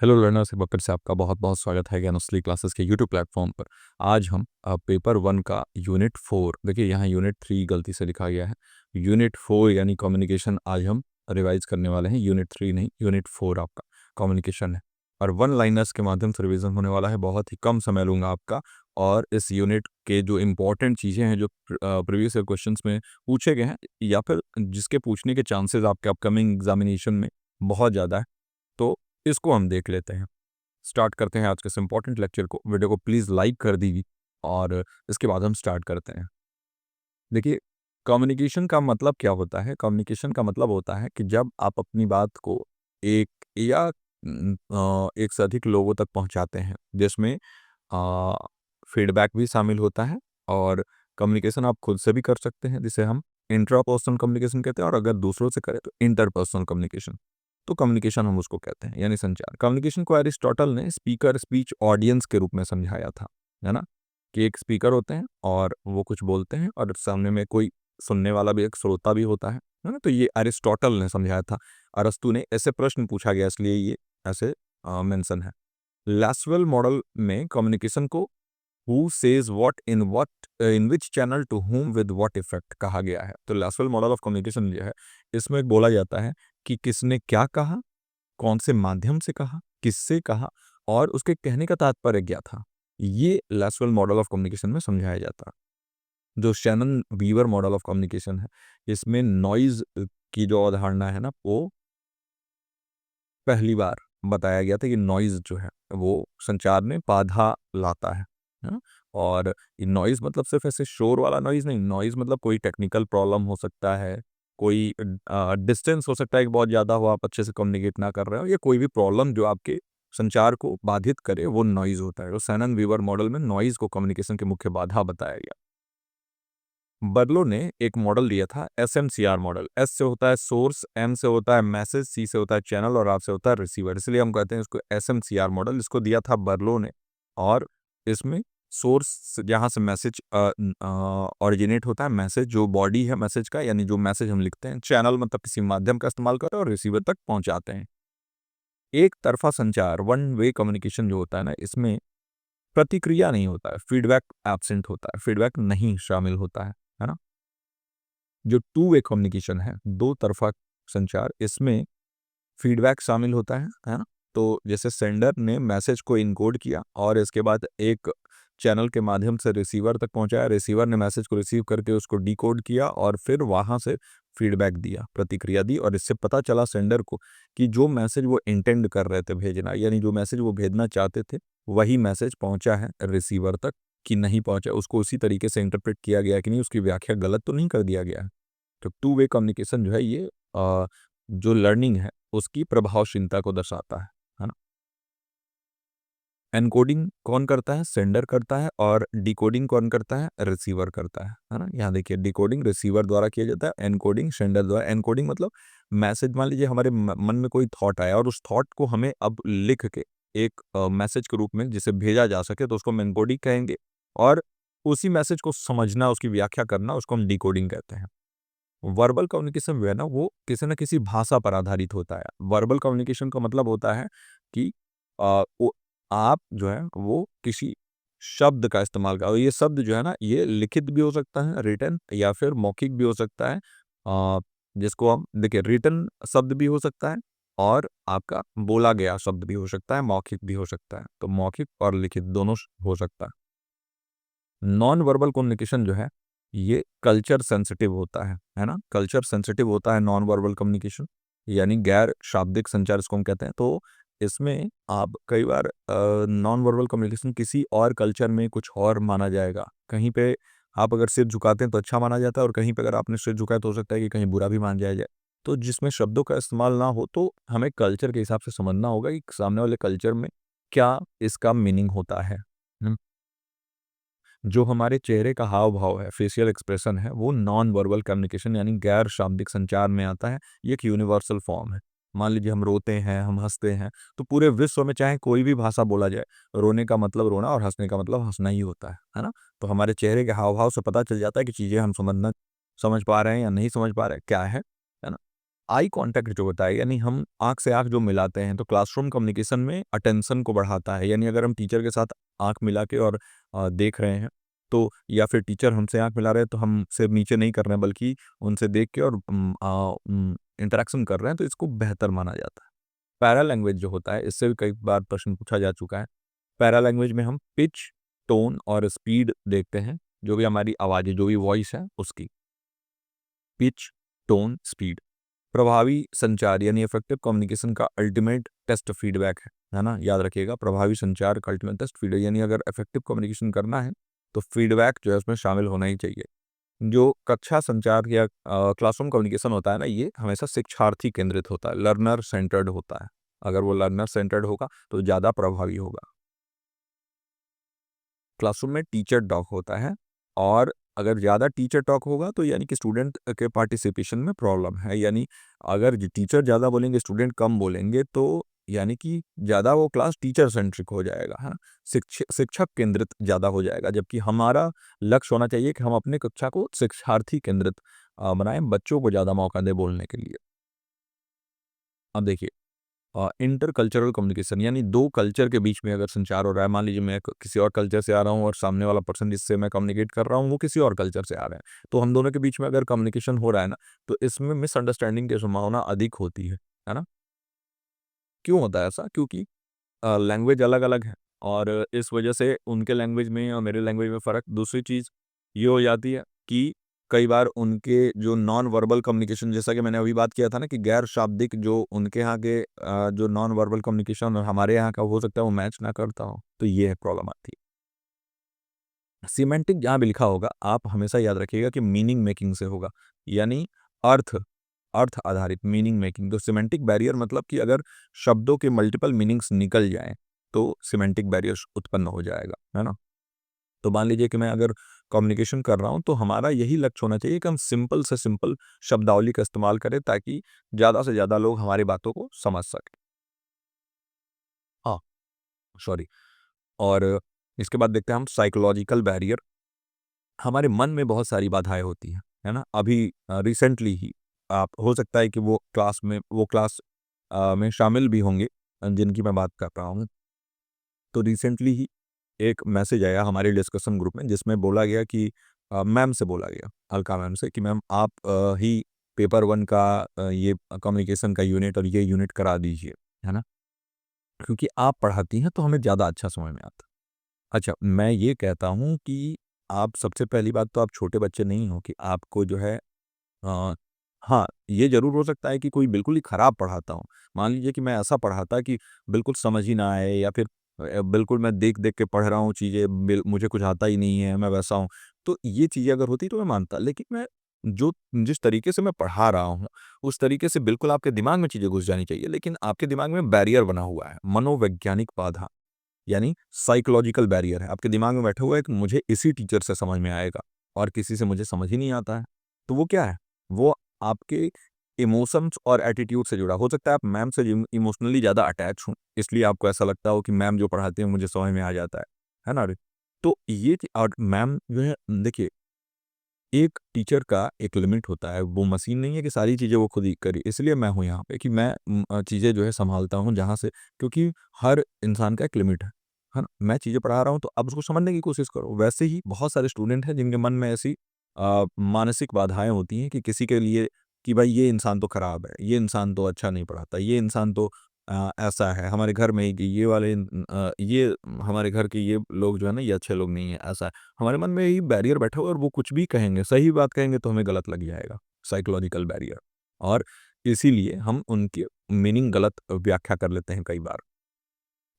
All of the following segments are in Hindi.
हेलो लर्नर्स, एक बार फिर से आपका बहुत बहुत स्वागत है ज्ञानोस्ली क्लासेस के यूट्यूब प्लेटफॉर्म पर। आज हम पेपर 1 का यूनिट 4, देखिए यहाँ यूनिट 3 गलती से लिखा गया है। यूनिट 4 यानी कम्युनिकेशन आज हम रिवाइज करने वाले हैं। यूनिट 3 नहीं, यूनिट 4 आपका कम्युनिकेशन है और वन लाइनर्स के माध्यम से रिवीजन होने वाला है। बहुत ही कम समय लूँगा आपका। और इस यूनिट के जो इम्पोर्टेंट चीज़ें हैं जो प्रीवियस ईयर क्वेश्चन में पूछे गए हैं या फिर जिसके पूछने के चांसेस आपके अपकमिंग एग्जामिनेशन में बहुत ज़्यादा है, तो इसको हम देख लेते हैं। स्टार्ट करते हैं आज के इस इम्पोर्टेंट लेक्चर को। वीडियो को प्लीज़ लाइक कर दीजिए और इसके बाद हम स्टार्ट करते हैं। देखिए, कम्युनिकेशन का मतलब क्या होता है? कम्युनिकेशन का मतलब होता है कि जब आप अपनी बात को एक या एक से अधिक लोगों तक पहुंचाते हैं, जिसमें फीडबैक भी शामिल होता है। और कम्युनिकेशन आप खुद से भी कर सकते हैं, जिसे हम इंट्रापर्सनल कम्युनिकेशन कहते हैं, और अगर दूसरों से करें तो इंटरपर्सनल कम्युनिकेशन। तो कम्युनिकेशन हम उसको कहते हैं, यानी संचार। कम्युनिकेशन को एरिस्टोटल ने स्पीकर, स्पीच, ऑडियंस के रूप में समझाया था, है ना? कि एक स्पीकर होते हैं और वो कुछ बोलते हैं और सामने में कोई सुनने वाला भी, एक श्रोता भी होता है ना? तो ये एरिस्टोटल ने समझाया था। अरस्तु ने ऐसे प्रश्न पूछा गया, इसलिए ये ऐसे मेंशन है। लासवेल मॉडल में कम्युनिकेशन को who says what in which channel to whom with what effect कहा गया है। तो लासवेल मॉडल ऑफ कम्युनिकेशन जो है, इसमें बोला जाता है कि किसने क्या कहा, कौन से माध्यम से कहा, किससे कहा और उसके कहने का तात्पर्य क्या था। ये लासवेल मॉडल ऑफ कम्युनिकेशन में समझाया जाता है। जो Shannon Weaver model of communication है, इसमें नॉइज की जो अवधारणा है ना, वो पहली बार बताया गया था कि नॉइज़ जो है वो संचार में बाधा लाता है ना? और ये नॉइज़ मतलब सिर्फ़ ऐसे शोर वाला नॉइज़ नहीं, नॉइज़ मतलब कोई टेक्निकल प्रॉब्लम हो सकता है, कोई डिस्टेंस हो सकता है कि बहुत ज़्यादा हो, आप अच्छे से कम्युनिकेट ना कर रहे हो, या कोई भी प्रॉब्लम जो आपके संचार को बाधित करे, वो नॉइज़ होता है। तो शैनन वीवर मॉडल में नॉइज़ को कम्युनिकेशन की मुख्य बाधा बताया गया। बर्लो ने एक मॉडल दिया था, एसएमसीआर मॉडल। एस से होता है सोर्स, एम से होता है मैसेज, सी से होता है चैनल और आर से होता है रिसीवर। इसलिए हम कहते हैं इसको एसएमसीआर मॉडल। इसको दिया था बर्लो ने। और इसमें सोर्स जहाँ से मैसेज ओरिजिनेट होता है, मैसेज जो बॉडी है मैसेज का, यानी जो मैसेज हम लिखते हैं, चैनल मतलब किसी माध्यम का इस्तेमाल करते हैं, और रिसीवर तक पहुंचाते हैं। एक तरफा संचार, वन वे कम्युनिकेशन जो होता है ना, इसमें प्रतिक्रिया नहीं होता है, फीडबैक एब्सेंट होता है, फीडबैक नहीं शामिल होता है ना? जो टू वे कम्युनिकेशन है, दो तरफा संचार, इसमें फीडबैक शामिल होता है ना? तो जैसे सेंडर ने मैसेज को इनकोड किया और इसके बाद एक चैनल के माध्यम से रिसीवर तक पहुंचाया, रिसीवर ने मैसेज को रिसीव करके उसको डिकोड किया और फिर वहां से फीडबैक दिया, प्रतिक्रिया दी, और इससे पता चला सेंडर को कि जो मैसेज वो इंटेंड कर रहे थे भेजना, यानी जो मैसेज वो भेजना चाहते थे, वही मैसेज पहुंचा है रिसीवर तक कि नहीं पहुंचा, उसको उसी तरीके से इंटरप्रेट किया गया कि नहीं, उसकी व्याख्या गलत तो नहीं कर दिया गया है। तो टू वे कम्युनिकेशन जो है, ये जो लर्निंग है उसकी प्रभावशीलता को दर्शाता है ना? एनकोडिंग कौन करता है? सेंडर करता है। और डिकोडिंग कौन करता है? रिसीवर करता है ना? यहाँ देखिए, डिकोडिंग रिसीवर द्वारा किया जाता है, एनकोडिंग सेंडर द्वारा। एनकोडिंग मतलब मैसेज, मान लीजिए हमारे मन में कोई थॉट आया और उस थॉट को हमें अब लिख के एक मैसेज के रूप में जिसे भेजा जा सके, तो उसको हम एनकोडिंग कहेंगे। और उसी मैसेज को समझना, उसकी व्याख्या करना, उसको हम डिकोडिंग कहते हैं। वर्बल कम्युनिकेशन जो है ना, वो किसी न किसी भाषा पर आधारित होता है। वर्बल कम्युनिकेशन का मतलब होता है कि वो आप जो है वो किसी शब्द का इस्तेमाल कर, और ये शब्द जो है ना, ये लिखित भी हो सकता है, रिटन, या फिर मौखिक भी हो सकता है। जिसको हम देखिए, रिटन शब्द भी हो सकता है और आपका बोला गया शब्द भी हो सकता है, मौखिक भी हो सकता है। तो मौखिक और लिखित दोनों हो सकता है। नॉन वर्बल कम्युनिकेशन जो है, ये कल्चर सेंसिटिव होता है ना? कल्चर सेंसिटिव होता है नॉन वर्बल कम्युनिकेशन, यानी गैर शाब्दिक संचार इसको हम कहते हैं। तो इसमें आप कई बार नॉन वर्बल कम्युनिकेशन किसी और कल्चर में कुछ और माना जाएगा। कहीं पे आप अगर सिर झुकाते हैं तो अच्छा माना जाता है, और कहीं पे अगर आपने सिर झुकाया तो हो सकता है कि कहीं बुरा भी मान जाया जाए। तो जिसमें शब्दों का इस्तेमाल ना हो, तो हमें कल्चर के हिसाब से समझना होगा कि सामने वाले कल्चर में क्या इसका मीनिंग होता है। जो हमारे चेहरे का हाव-भाव है, फेशियल एक्सप्रेशन है, वो नॉन वर्बल कम्युनिकेशन यानी गैर शाब्दिक संचार में आता है। ये एक यूनिवर्सल फॉर्म है। मान लीजिए हम रोते हैं, हम हँसते हैं, तो पूरे विश्व में चाहे कोई भी भाषा बोला जाए, रोने का मतलब रोना और हँसने का मतलब हँसना ही होता है ना? तो हमारे चेहरे के हाव-भाव से पता चल जाता है कि चीज़ें हम समझ पा रहे हैं या नहीं समझ पा रहे हैं, क्या है ना? आई कांटेक्ट जो होता है, यानी हम आँख से आँख जो मिलाते हैं, तो क्लासरूम कम्युनिकेशन में अटेंशन को बढ़ाता है। यानी अगर हम टीचर के साथ आँख मिला के और देख रहे हैं, तो या फिर टीचर हमसे आँख मिला रहे हैं, तो हम सिर नीचे नहीं कर रहे हैं, बल्कि उनसे देख के और इंटरेक्शन कर रहे हैं, तो इसको बेहतर माना जाता है। पैरा लैंग्वेज जो होता है, इससे भी कई बार प्रश्न पूछा जा चुका है। पैरा लैंग्वेज में हम पिच, टोन और स्पीड देखते हैं, जो भी हमारी आवाज़ है, जो भी वॉइस है उसकी। Pitch, tone, speed. प्रभावी संचार यानी इफेक्टिव कम्युनिकेशन का अल्टीमेट टेस्ट फीडबैक है ना? याद रखिएगा, प्रभावी संचार का अल्टीमेट टेस्ट फीडबैक, यानी अगर इफेक्टिव कम्युनिकेशन करना है, तो फीडबैक जो है उसमें शामिल होना ही चाहिए। जो कक्षा संचार या क्लासरूम कम्युनिकेशन होता है ना, ये हमेशा शिक्षार्थी केंद्रित होता है, लर्नर सेंटर्ड होता है। अगर वो लर्नर सेंटर्ड होगा, तो ज़्यादा प्रभावी होगा। क्लासरूम में टीचर टॉक होता है, और अगर ज़्यादा टीचर टॉक होगा, तो यानी कि स्टूडेंट के पार्टिसिपेशन में प्रॉब्लम है। यानी अगर टीचर ज़्यादा बोलेंगे, स्टूडेंट कम बोलेंगे, तो यानी कि ज़्यादा वो क्लास टीचर सेंट्रिक हो जाएगा, है ना? शिक्षक केंद्रित ज़्यादा हो जाएगा, जबकि हमारा लक्ष्य होना चाहिए कि हम अपने कक्षा को शिक्षार्थी केंद्रित बनाएं, बच्चों को ज़्यादा मौका दें बोलने के लिए। अब देखिए, इंटर कल्चरल कम्युनिकेशन, यानी दो कल्चर के बीच में अगर संचार हो रहा है। मान लीजिए मैं किसी और कल्चर से आ रहा हूँ, और सामने वाला पर्सन जिससे मैं कम्युनिकेट कर रहा हूँ, वो किसी और कल्चर से आ रहे हैं, तो हम दोनों के बीच में अगर कम्युनिकेशन हो रहा है ना, तो इसमें मिसअंडरस्टैंडिंग की संभावना अधिक होती है ना? क्यों होता है ऐसा? क्योंकि लैंग्वेज अलग-अलग है, और इस वजह से उनके लैंग्वेज में और मेरे लैंग्वेज में फ़र्क। दूसरी चीज़ ये हो जाती है कि कई बार उनके जो नॉन वर्बल कम्युनिकेशन, जैसा कि मैंने अभी बात किया था ना, कि गैर शाब्दिक जो उनके यहाँ के जो नॉन वर्बल कम्युनिकेशन और हमारे यहाँ का हो सकता है वो मैच ना करता हो, तो ये है प्रॉब्लम आती है। सिमेंटिक जहाँ भी लिखा होगा, आप हमेशा याद रखिएगा कि मीनिंग मेकिंग से होगा, यानी अर्थ अर्थ आधारित मीनिंग मेकिंग। तो सिमेंटिक बैरियर मतलब कि अगर शब्दों के मल्टीपल मीनिंग्स निकल जाएँ, तो सिमेंटिक बैरियर उत्पन्न हो जाएगा, है ना? तो मान लीजिए कि मैं अगर कम्युनिकेशन कर रहा हूँ, तो हमारा यही लक्ष्य होना चाहिए कि हम सिंपल से सिंपल शब्दावली का इस्तेमाल करें, ताकि ज़्यादा से ज़्यादा लोग हमारी बातों को समझ सकें। हाँ, सॉरी। और इसके बाद देखते हैं हम साइकोलॉजिकल बैरियर। हमारे मन में बहुत सारी बाधाएँ होती हैं, है ना? अभी रिसेंटली ही आप हो सकता है कि वो क्लास में शामिल भी होंगे, जिनकी मैं बात कर रहा हूँ। तो रिसेंटली ही एक मैसेज आया हमारे डिस्कशन ग्रुप में, जिसमें बोला गया कि मैम से बोला गया, अलका मैम से, कि मैम आप ही पेपर 1 का ये कम्युनिकेशन का यूनिट और ये यूनिट करा दीजिए, है ना? क्योंकि आप पढ़ाती हैं, तो हमें ज़्यादा अच्छा समझ में आता है। अच्छा, मैं ये कहता हूँ कि आप सबसे पहली बात, तो आप छोटे बच्चे नहीं हो कि आपको जो है अ, हाँ, ये ज़रूर हो सकता है कि कोई बिल्कुल ही खराब पढ़ाता हो। मान लीजिए कि मैं ऐसा पढ़ाता कि बिल्कुल समझ ही ना आए, या फिर बिल्कुल मैं देख-देख के पढ़ रहा हूँ चीज़ें, मुझे कुछ आता ही नहीं है, मैं वैसा हूँ। तो ये चीज़ें अगर होती तो मैं मानता, लेकिन मैं जो जिस तरीके से मैं पढ़ा रहा हूँ, उस तरीके से बिल्कुल आपके दिमाग में चीज़ें घुस जानी चाहिए, लेकिन आपके दिमाग में बैरियर बना हुआ है, मनोवैज्ञानिक बाधा, यानी साइकोलॉजिकल बैरियर है। आपके दिमाग में बैठा हुआ है कि मुझे इसी टीचर से समझ में आएगा, और किसी से मुझे समझ ही नहीं आता है। तो वो क्या है? वो आपके इमोशंस और एटीट्यूड से जुड़ा हो सकता है। आप मैम से इमोशनली ज़्यादा अटैच हों, इसलिए आपको ऐसा लगता हो कि मैम जो पढ़ाते हैं मुझे समझ में आ जाता है ना? तो ये और मैम जो है, देखिए, एक टीचर का एक लिमिट होता है, वो मशीन नहीं है कि सारी चीज़ें वो खुद ही करे। इसलिए मैं हूँ यहाँ पे कि मैं चीज़ें जो है सँभालता हूँ जहाँ से, क्योंकि हर इंसान का एक लिमिट है ना? मैं चीज़ें पढ़ा रहा हूँ, तो आप उसको समझने की कोशिश करो। वैसे ही बहुत सारे स्टूडेंट हैं जिनके मन में ऐसी मानसिक बाधाएँ होती हैं कि किसी के लिए, कि भाई ये इंसान तो खराब है, ये इंसान तो अच्छा नहीं पढ़ाता, ये इंसान तो ऐसा है, हमारे घर में ही कि ये हमारे घर के ये लोग जो है ना, ये अच्छे लोग नहीं हैं, ऐसा है। हमारे मन में यही बैरियर बैठा हुआ है, और वो कुछ भी कहेंगे, सही बात कहेंगे तो हमें गलत लग जाएगा, साइकोलॉजिकल बैरियर। और इसीलिए हम उनकी मीनिंग गलत व्याख्या कर लेते हैं कई बार।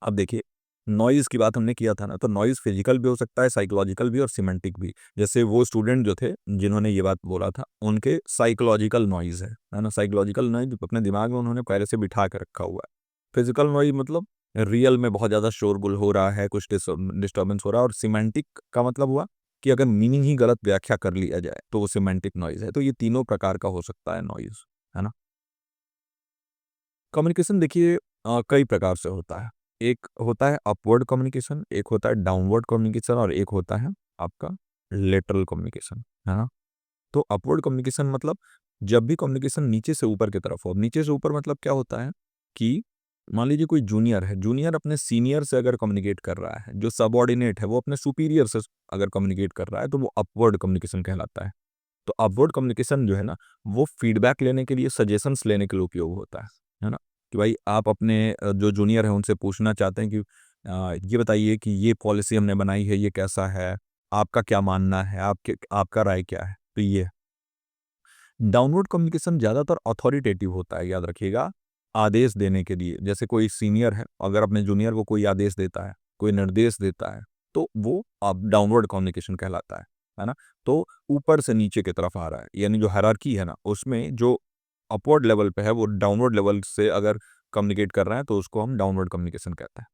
अब देखिए, नॉइज़ की बात हमने किया था ना, तो नॉइज़ फिज़िकल भी हो सकता है, साइकोलॉजिकल भी और सिमेंटिक भी। जैसे वो स्टूडेंट जो थे, जिन्होंने ये बात बोला था, उनके साइकोलॉजिकल नॉइज़ है ना? साइकोलॉजिकल नॉइज़ अपने दिमाग में उन्होंने पहले से बिठा के रखा हुआ है। फिज़िकल नॉइज़ मतलब रियल में बहुत ज़्यादा शोरगुल हो रहा है, कुछ डिस्टर्बेंस हो रहा है, और सिमेंटिक का मतलब हुआ कि अगर मीनिंग ही गलत व्याख्या कर लिया जाए, तो वो सिमेंटिक नॉइज़ है। तो ये तीनों प्रकार का हो सकता है नॉइज़, है ना? कम्युनिकेशन देखिए कई प्रकार से होता है। एक होता है अपवर्ड कम्युनिकेशन, एक होता है डाउनवर्ड कम्युनिकेशन, और एक होता है आपका लेटरल कम्युनिकेशन, है ना? तो अपवर्ड कम्युनिकेशन मतलब जब भी कम्युनिकेशन नीचे से ऊपर की तरफ हो, नीचे से ऊपर मतलब क्या होता है कि मान लीजिए कोई जूनियर है, जूनियर अपने सीनियर से अगर कम्युनिकेट कर रहा है, जो सबऑर्डिनेट है वो अपने सुपीरियर से अगर कम्युनिकेट कर रहा है, तो वो अपवर्ड कम्युनिकेशन कहलाता है। तो अपवर्ड कम्युनिकेशन जो है ना, वो फीडबैक लेने के लिए, सजेशंस लेने के लिए उपयोग होता है ना? कि भाई आप अपने जो जूनियर हैं उनसे पूछना चाहते हैं कि ये बताइए कि ये पॉलिसी हमने बनाई है, ये कैसा है? आपका क्या मानना है? आपका राय क्या है? तो ये डाउनवर्ड कम्युनिकेशन ज़्यादातर अथॉरिटेटिव होता है, याद रखिएगा, आदेश देने के लिए। जैसे कोई सीनियर है, अगर अपने जूनियर को कोई आदेश देता है, कोई निर्देश देता है, तो वो अब डाउनवर्ड कम्युनिकेशन कहलाता है ना? तो ऊपर से नीचे की तरफ आ रहा है, यानी जो हायरार्की है ना, उसमें जो अपवर्ड लेवल पे है, वो डाउनवर्ड लेवल से अगर कम्युनिकेट कर रहे हैं, तो उसको हम डाउनवर्ड कम्युनिकेशन कहते हैं।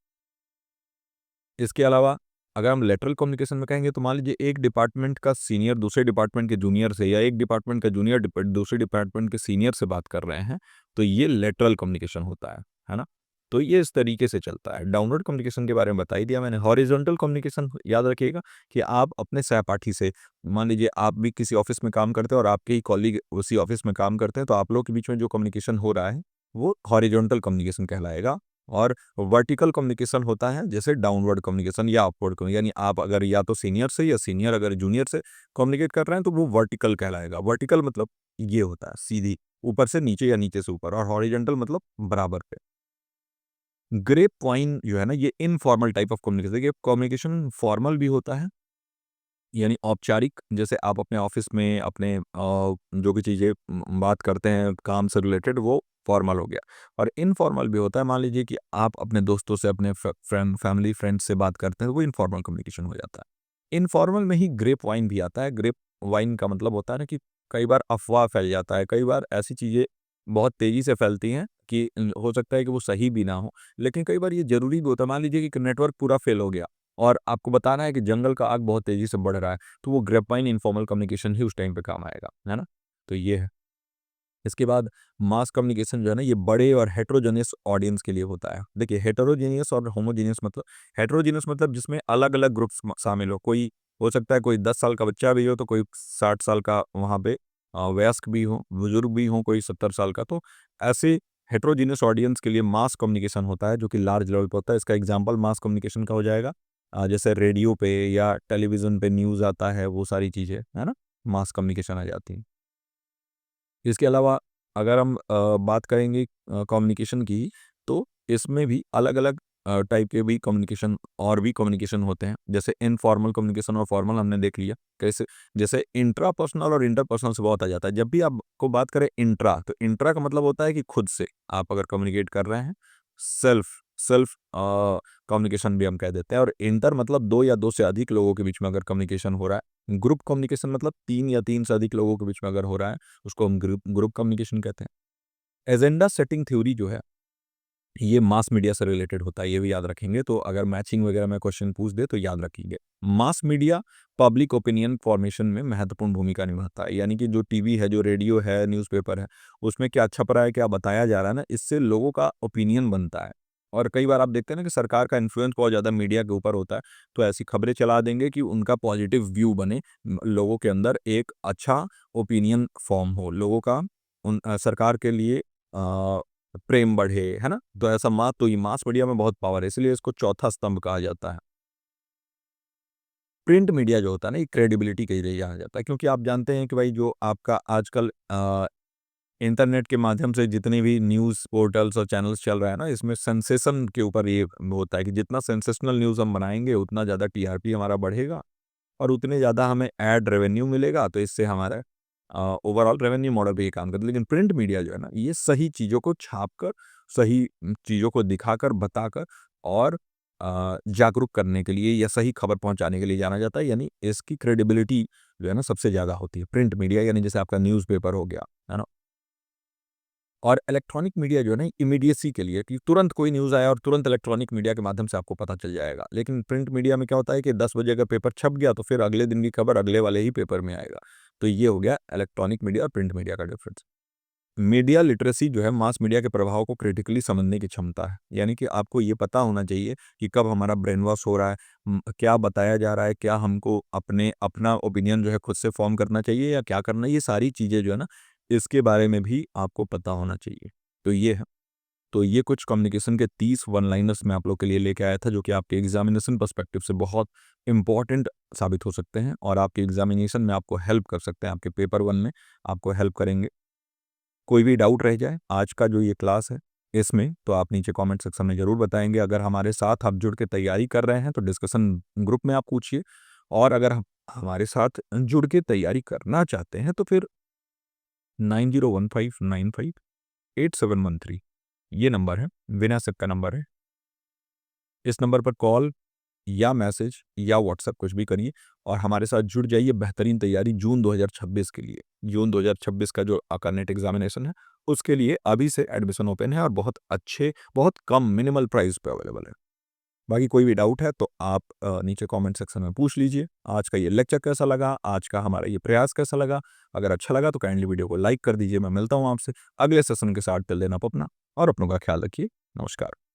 इसके अलावा अगर हम लेटरल कम्युनिकेशन में कहेंगे, तो मान लीजिए एक डिपार्टमेंट का सीनियर दूसरे डिपार्टमेंट के जूनियर से, या एक डिपार्टमेंट का जूनियर दूसरे डिपार्टमेंट के सीनियर से बात कर रहे हैं, तो ये लेटरल कम्युनिकेशन होता है ना? तो ये इस तरीके से चलता है। डाउनवर्ड कम्युनिकेशन के बारे में बता ही दिया मैंने। हॉरिजॉन्टल कम्युनिकेशन याद रखिएगा कि आप अपने सहपाठी से, मान लीजिए आप भी किसी ऑफिस में काम करते हैं और आपके ही कॉलीग उसी ऑफिस में काम करते हैं, तो आप लोग के बीच में जो कम्युनिकेशन हो रहा है, वो हॉरिजॉन्टल कम्युनिकेशन कहलाएगा। और वर्टिकल कम्युनिकेशन होता है जैसे डाउनवर्ड कम्युनिकेशन या अपवर्ड कम्युनिकेशन, यानी आप अगर या तो सीनियर से, या सीनियर अगर जूनियर से कम्युनिकेट कर रहे हैं, तो वो वर्टिकल कहलाएगा। वर्टिकल मतलब ये होता है सीधी, ऊपर से नीचे या नीचे से ऊपर, और हॉरिजॉन्टल मतलब बराबर पे। ग्रेप वाइन जो है ना, ये इनफॉर्मल टाइप ऑफ कम्युनिकेशन, ये कम्युनिकेशन फॉर्मल भी होता है, यानी औपचारिक, जैसे आप अपने ऑफिस में अपने जो भी चीज़ें बात करते हैं काम से रिलेटेड, वो फॉर्मल हो गया। और इनफॉर्मल भी होता है, मान लीजिए कि आप अपने दोस्तों से, अपने फैमिली फ्रेंड्स से बात करते हैं, तो वो इनफॉर्मल कम्युनिकेशन हो जाता है। इनफॉर्मल में ही ग्रेप वाइन भी आता है। ग्रेप वाइन का मतलब होता है ना कि कई बार अफवाह फैल जाता है, कई बार ऐसी चीज़ें बहुत तेज़ी से फैलती हैं कि हो सकता है कि वो सही भी ना हो, लेकिन कई बार ये ज़रूरी भी होता है। मान लीजिए कि नेटवर्क पूरा फेल हो गया और आपको बताना है कि जंगल का आग बहुत तेज़ी से बढ़ रहा है, तो वो ग्रेपाइन इनफॉर्मल कम्युनिकेशन ही उस टाइम पे काम आएगा, है ना? तो ये है। इसके बाद मास कम्युनिकेशन जो है ना, ये बड़े और हेटेरोजेनियस ऑडियंस के लिए होता है। देखिए, हेटेरोजेनियस और होमोजेनियस मतलब, हेटेरोजेनियस मतलब जिसमें अलग-अलग ग्रुप्स शामिल हो। कोई हो सकता है कोई 10 साल का बच्चा भी हो, तो कोई 60 साल का वहाँ पे वयस्क भी हो, बुजुर्ग भी हो, कोई 70 साल का। तो ऐसे हेटेरोजेनियस ऑडियंस के लिए मास कम्युनिकेशन होता है, जो कि लार्ज लेवल पे होता है। इसका एग्जांपल मास कम्युनिकेशन का हो जाएगा जैसे रेडियो पे या टेलीविज़न पे न्यूज़ आता है, वो सारी चीज़ें, है ना? मास कम्युनिकेशन आ जाती हैं। इसके अलावा अगर हम बात करेंगे कम्युनिकेशन की, तो इसमें भी अलग-अलग टाइप के भी कम्युनिकेशन और भी कम्युनिकेशन होते हैं। जैसे इनफॉर्मल कम्युनिकेशन और फॉर्मल हमने देख लिया। कैसे? जैसे इंट्रापर्सनल और इंटरपर्सनल से बहुत आ जाता है। जब भी आपको बात करें इंट्रा, तो इंट्रा का मतलब होता है कि खुद से आप अगर कम्युनिकेट कर रहे हैं। सेल्फ सेल्फ कम्युनिकेशन भी हम कह देते हैं। और इंटर मतलब 2 या 2 से अधिक लोगों के बीच में अगर कम्युनिकेशन हो रहा है। ग्रुप कम्युनिकेशन मतलब 3 या 3 से अधिक लोगों के बीच में अगर हो रहा है, उसको हम ग्रुप ग्रुप कम्युनिकेशन कहते हैं। एजेंडा सेटिंग थ्योरी जो है, ये मास मीडिया से रिलेटेड होता है, ये भी याद रखेंगे। तो अगर मैचिंग वगैरह में क्वेश्चन पूछ दे, तो याद रखेंगे। Mass media public opinion formation में महत्वपूर्ण भूमिका निभाता है। यानी कि जो टीवी है, जो रेडियो है, न्यूज़पेपर है, उसमें क्या छप रहा है, क्या बताया जा रहा है ना, इससे लोगों का ओपिनियन बनता है। और कई बार आप देखते हैं ना कि सरकार का इन्फ्लुएंस बहुत ज़्यादा मीडिया के ऊपर होता है, तो ऐसी खबरें चला देंगे कि उनका पॉजिटिव व्यू बने, लोगों के अंदर एक अच्छा ओपिनियन फॉर्म हो, लोगों का सरकार के लिए प्रेम बढ़े, है ना? तो ऐसा तो ये मास मीडिया में बहुत पावर है, इसलिए इसको चौथा स्तंभ कहा जाता है। प्रिंट मीडिया जो होता है ना, ये क्रेडिबिलिटी के लिए जाना जाता है, क्योंकि आप जानते हैं कि भाई जो आपका आजकल इंटरनेट के माध्यम से जितने भी न्यूज़ पोर्टल्स और चैनल्स चल रहा है ना, इसमें सेंसेशन के ऊपर ये होता है कि जितना सेंसेशनल न्यूज़ हम बनाएँगे, उतना ज़्यादा टीआरपी हमारा बढ़ेगा और उतने ज़्यादा हमें एड रेवेन्यू मिलेगा, तो इससे हमारा ओवरऑल रेवेन्यू मॉडल पे ये काम करता है। लेकिन प्रिंट मीडिया जो है ना, ये सही चीज़ों को छापकर, सही चीज़ों को दिखाकर, बताकर और जागरूक करने के लिए या सही खबर पहुँचाने के लिए जाना जाता है। यानी इसकी क्रेडिबिलिटी जो है ना, सबसे ज़्यादा होती है। प्रिंट मीडिया यानी जैसे आपका न्यूज़पेपर हो गया, है ना? और इलेक्ट्रॉनिक मीडिया जो है ना, इमीडिएसी के लिए कि तुरंत कोई न्यूज़ आया और तुरंत इलेक्ट्रॉनिक मीडिया के माध्यम से आपको पता चल जाएगा। लेकिन प्रिंट मीडिया में क्या होता है कि 10 बजे अगर पेपर छप गया, तो फिर अगले दिन की खबर अगले वाले ही पेपर में आएगा। तो ये हो गया इलेक्ट्रॉनिक मीडिया और प्रिंट मीडिया का डिफरेंस। मीडिया लिटरेसी जो है, मास मीडिया के प्रभाव को क्रिटिकली समझने की क्षमता है। यानी कि आपको ये पता होना चाहिए कि कब हमारा ब्रेन वॉश हो रहा है, क्या बताया जा रहा है, क्या हमको अपना ओपिनियन जो है खुद से फॉर्म करना चाहिए या क्या करना है। ये सारी चीज़ें जो है ना, इसके बारे में भी आपको पता होना चाहिए। तो ये है। तो ये कुछ कम्युनिकेशन के 30 वन लाइनर्स मैं आप लोग के लिए लेके आया था, जो कि आपके एग्जामिनेशन पर्सपेक्टिव से बहुत इंपॉर्टेंट साबित हो सकते हैं और आपके एग्जामिनेशन में आपको हेल्प कर सकते हैं, आपके पेपर वन में आपको हेल्प करेंगे। कोई भी डाउट रह जाए आज का जो ये क्लास है इसमें, तो आप नीचे कमेंट सेक्शन में ज़रूर बताएंगे। अगर हमारे साथ आप जुड़ के तैयारी कर रहे हैं तो डिस्कशन ग्रुप में आप पूछिए, और अगर हम हमारे साथ जुड़ के तैयारी करना चाहते हैं तो फिर 9015958713 ये नंबर है, विनाशक का नंबर है। इस नंबर पर कॉल या मैसेज या व्हाट्सएप कुछ भी करिए और हमारे साथ जुड़ जाइए बेहतरीन तैयारी जून 2026 के लिए। जून 2026 का जो आपका नेट एग्जामिनेशन है उसके लिए अभी से एडमिशन ओपन है और बहुत अच्छे, बहुत कम मिनिमल प्राइस पे अवेलेबल है। बाकी कोई भी डाउट है तो आप नीचे कमेंट सेक्शन में पूछ लीजिए। आज का ये लेक्चर कैसा लगा, आज का हमारा ये प्रयास कैसा लगा? अगर अच्छा लगा तो काइंडली वीडियो को लाइक कर दीजिए। मैं मिलता हूँ आपसे अगले सेशन के साथ। टिल देन आप अपना और अपनों का ख्याल रखिए। नमस्कार।